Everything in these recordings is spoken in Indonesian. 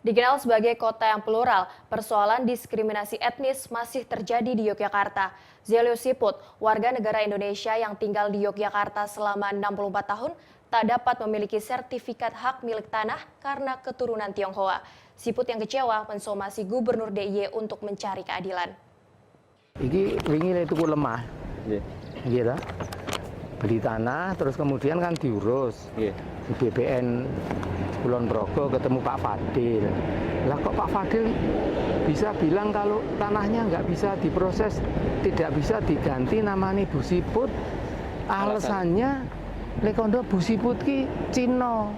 Dikenal sebagai kota yang plural, persoalan diskriminasi etnis masih terjadi di Yogyakarta. Zelio Siput, warga negara Indonesia yang tinggal di Yogyakarta selama 64 tahun, tak dapat memiliki sertifikat hak milik tanah karena keturunan Tionghoa. Siput yang kecewa mensomasi Gubernur DIY untuk mencari keadilan. Iki wingi tuku lemah, gitu. Beli tanah, terus kemudian kan diurus. Di BPN Kulon Progo ketemu Pak Fadil. Lah kok Pak Fadil bisa bilang kalau tanahnya nggak bisa diproses, tidak bisa diganti namanya Bu Siput. Alasannya lekondo Bu Siput ki Cina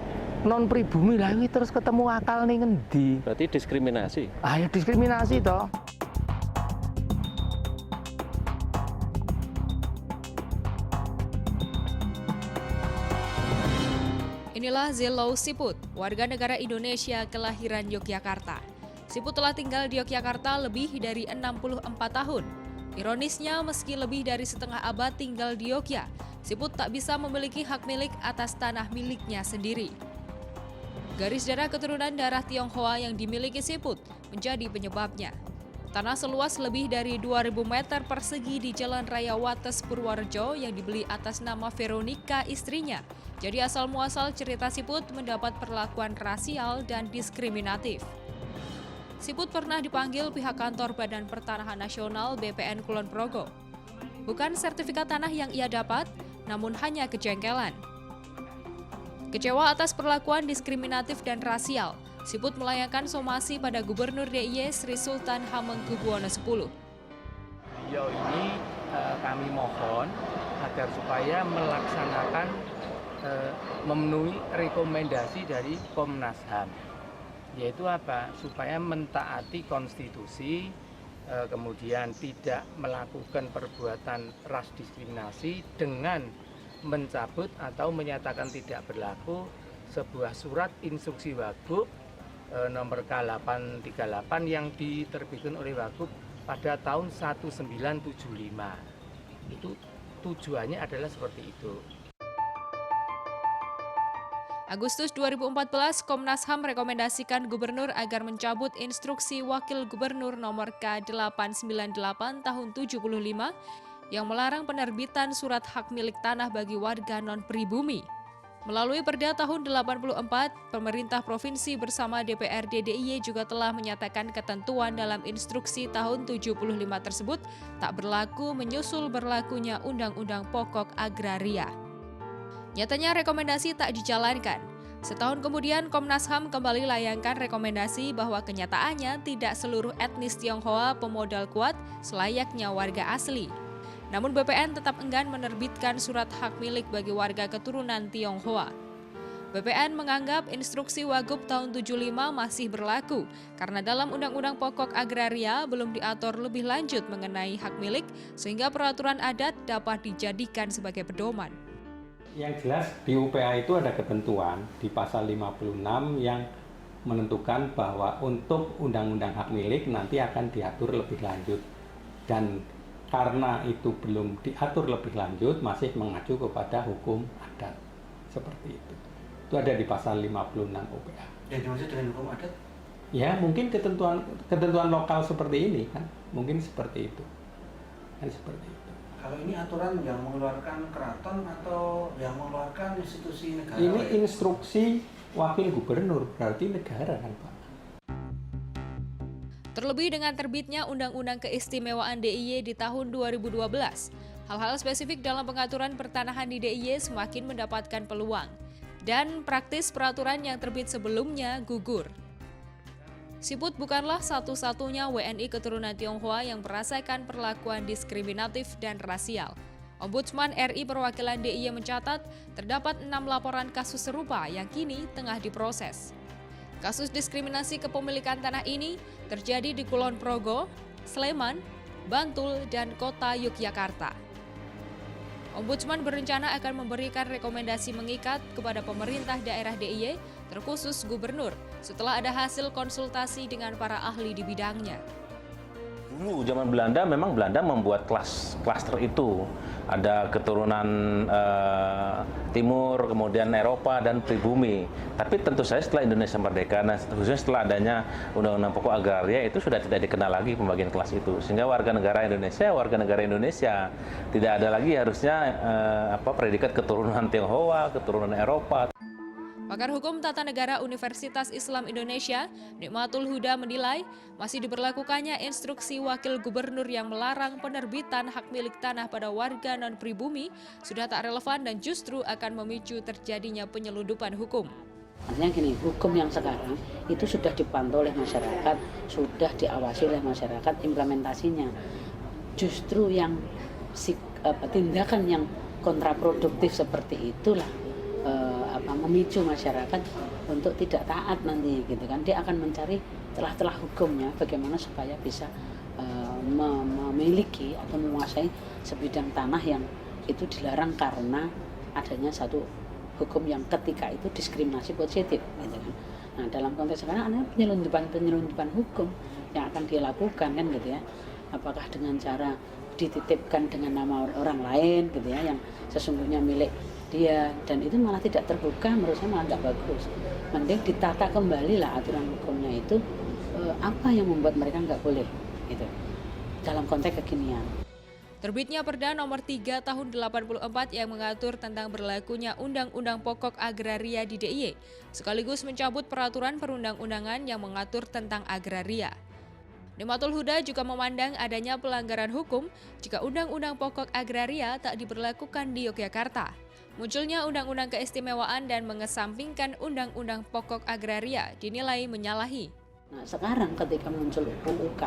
non pribumi lagi terus ketemu akal nih ngendi. Berarti diskriminasi. Ya diskriminasi toh. Inilah Zelio Siput, warga negara Indonesia kelahiran Yogyakarta. Siput telah tinggal di Yogyakarta lebih dari 64 tahun. Ironisnya, meski lebih dari setengah abad tinggal di Yogyakarta, Siput tak bisa memiliki hak milik atas tanah miliknya sendiri. Garis darah keturunan darah Tionghoa yang dimiliki Siput menjadi penyebabnya. Tanah seluas lebih dari 2.000 meter persegi di Jalan Raya Wates Purworejo yang dibeli atas nama Veronica istrinya. Jadi asal-muasal cerita Siput mendapat perlakuan rasial dan diskriminatif. Siput pernah dipanggil pihak kantor Badan Pertanahan Nasional BPN Kulon Progo. Bukan sertifikat tanah yang ia dapat, namun hanya kejengkelan. Kecewa atas perlakuan diskriminatif dan rasial, Siput melayangkan somasi pada Gubernur DIY Sri Sultan Hamengkubuwono X. Beliau ini kami mohon agar supaya melaksanakan memenuhi rekomendasi dari Komnas HAM, yaitu apa? Supaya mentaati konstitusi, kemudian tidak melakukan perbuatan ras diskriminasi dengan mencabut atau menyatakan tidak berlaku sebuah surat instruksi Wagub nomor K838 yang diterbitkan oleh Wagub pada tahun 1975. Itu tujuannya adalah seperti itu. Agustus 2014, Komnas HAM merekomendasikan gubernur agar mencabut instruksi Wakil Gubernur nomor K898 tahun 75 yang melarang penerbitan surat hak milik tanah bagi warga non-pribumi. Melalui Perda tahun 84, pemerintah provinsi bersama DPRD DIY juga telah menyatakan ketentuan dalam instruksi tahun 75 tersebut tak berlaku menyusul berlakunya Undang-Undang Pokok Agraria. Nyatanya rekomendasi tak dijalankan. Setahun kemudian Komnas HAM kembali layangkan rekomendasi bahwa kenyataannya tidak seluruh etnis Tionghoa pemodal kuat selayaknya warga asli. Namun BPN tetap enggan menerbitkan surat hak milik bagi warga keturunan Tionghoa. BPN menganggap instruksi Wagub tahun 75 masih berlaku karena dalam Undang-Undang Pokok Agraria belum diatur lebih lanjut mengenai hak milik sehingga peraturan adat dapat dijadikan sebagai pedoman. Yang jelas di UPA itu ada ketentuan di pasal 56 yang menentukan bahwa untuk undang-undang hak milik nanti akan diatur lebih lanjut, dan karena itu belum diatur lebih lanjut masih mengacu kepada hukum adat seperti itu. Itu ada di pasal 56 UPA. Yang dimaksud dengan hukum adat? Ya mungkin ketentuan lokal seperti ini kan, mungkin seperti itu. Kan seperti itu. Kalau ini aturan yang mengeluarkan keraton atau yang mengeluarkan institusi negara? Ini instruksi wakil gubernur, berarti negara kan Pak. Terlebih dengan terbitnya Undang-Undang Keistimewaan DIY di tahun 2012, hal-hal spesifik dalam pengaturan pertanahan di DIY semakin mendapatkan peluang, dan praktis peraturan yang terbit sebelumnya gugur. Siput bukanlah satu-satunya WNI keturunan Tionghoa yang merasakan perlakuan diskriminatif dan rasial. Ombudsman RI perwakilan DIY mencatat terdapat 6 laporan kasus serupa yang kini tengah diproses. Kasus diskriminasi kepemilikan tanah ini terjadi di Kulon Progo, Sleman, Bantul, dan kota Yogyakarta. Ombudsman berencana akan memberikan rekomendasi mengikat kepada pemerintah daerah DIY, terkhusus gubernur, setelah ada hasil konsultasi dengan para ahli di bidangnya. Dulu zaman Belanda memang Belanda membuat klaster itu. Ada keturunan timur, kemudian Eropa dan pribumi. Tapi tentu saja setelah Indonesia merdeka, nah khususnya setelah adanya Undang-Undang Pokok Agraria itu sudah tidak dikenal lagi pembagian kelas itu. Sehingga warga negara Indonesia tidak ada lagi harusnya predikat keturunan Tionghoa, keturunan Eropa. Pakar Hukum Tata Negara Universitas Islam Indonesia, Nikmatul Huda menilai masih diberlakukannya instruksi Wakil Gubernur yang melarang penerbitan hak milik tanah pada warga non-pribumi sudah tak relevan dan justru akan memicu terjadinya penyelundupan hukum. Artinya gini, hukum yang sekarang itu sudah dipantau oleh masyarakat, sudah diawasi oleh masyarakat implementasinya. Justru yang tindakan yang kontraproduktif seperti itulah memicu masyarakat untuk tidak taat nanti gitu kan. Dia akan mencari celah-celah hukumnya bagaimana supaya bisa memiliki atau menguasai sebidang tanah yang itu dilarang karena adanya satu hukum yang ketika itu diskriminasi positif gitu kan. Nah, dalam konteks sekarang ada penyelundupan hukum yang akan dilakukan kan gitu ya. Apakah dengan cara dititipkan dengan nama orang lain gitu ya yang sesungguhnya milik dia, dan itu malah tidak terbuka, menurut saya malah nggak bagus. Mending ditata kembali lah aturan hukumnya itu, apa yang membuat mereka nggak boleh gitu dalam konteks kekinian. Terbitnya Perda Nomor 3 Tahun 84 yang mengatur tentang berlakunya Undang-Undang Pokok Agraria di DIY, sekaligus mencabut peraturan perundang-undangan yang mengatur tentang agraria. Nikmatul Huda juga memandang adanya pelanggaran hukum jika Undang-Undang Pokok Agraria tak diberlakukan di Yogyakarta. Munculnya Undang-Undang Keistimewaan dan mengesampingkan Undang-Undang Pokok Agraria dinilai menyalahi. Nah, sekarang ketika muncul UUK,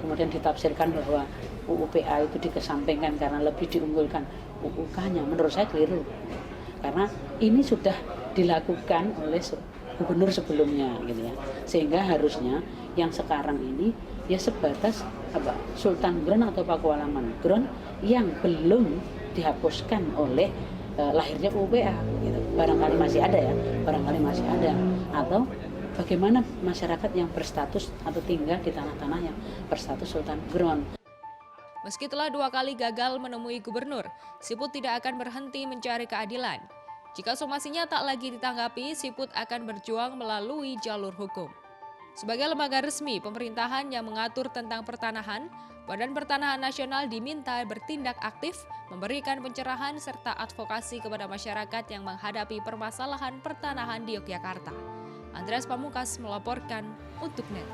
kemudian ditafsirkan bahwa UUPA itu dikesampingkan karena lebih diunggulkan UUK-nya, menurut saya keliru. Karena ini sudah dilakukan oleh gubernur sebelumnya gitu ya. Sehingga harusnya yang sekarang ini ya sebatas Sultan Ground atau Pakualaman Ground yang belum dihapuskan oleh lahirnya UUPA gitu. Barangkali masih ada ya, atau bagaimana masyarakat yang berstatus atau tinggal di tanah-tanah yang berstatus Sultan Ground. Meski telah 2 kali gagal menemui gubernur, Siput tidak akan berhenti mencari keadilan. Jika somasinya tak lagi ditanggapi, Siput akan berjuang melalui jalur hukum. Sebagai lembaga resmi pemerintahan yang mengatur tentang pertanahan, Badan Pertanahan Nasional diminta bertindak aktif, memberikan pencerahan serta advokasi kepada masyarakat yang menghadapi permasalahan pertanahan di Yogyakarta. Andreas Pamungkas melaporkan untuk NET.